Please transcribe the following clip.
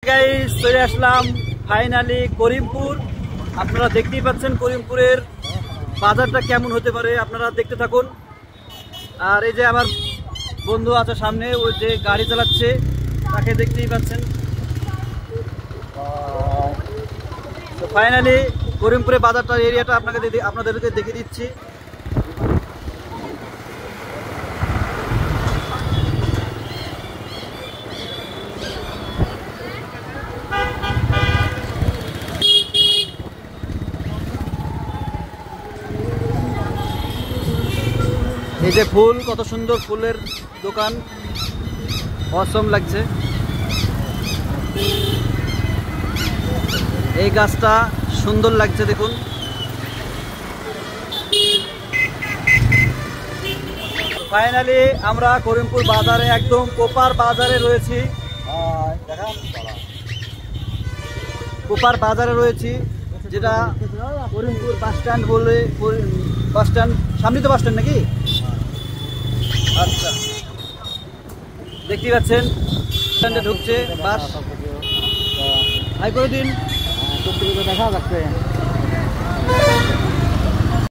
Guys চলে আসলাম finally Karimpur. আপনারা দেখতেই পাচ্ছেন করিমপুরের বাজারটা কেমন হতে পারে, আপনারা দেখতে থাকুন। আর এই যে আমার বন্ধু আছে সামনে, ওই যে গাড়ি চালাচ্ছে তাকে দেখতেই পাচ্ছেন। তো ফাইনালি করিমপুরের বাজারটার এরিয়াটা আপনাদেরকে দেখিয়ে দিচ্ছি। এই যে ফুল, কত সুন্দর ফুলের দোকান, অসম লাগছে। এই গাছটা সুন্দর লাগছে দেখুন। ফাইনালি আমরা করিমপুর বাজারে, একদম কোপার বাজারে রয়েছি। কোপার বাজারে রয়েছি, যেটা করিমপুর বাস স্ট্যান্ড বলে। বাস স্ট্যান্ড সামনে তো বাস স্ট্যান্ড নাকি? আচ্ছা, দেখতে পাচ্ছেন স্ট্যান্ডে ঢুকছে বাস। হাই করে দিন, দেখা যাচ্ছে।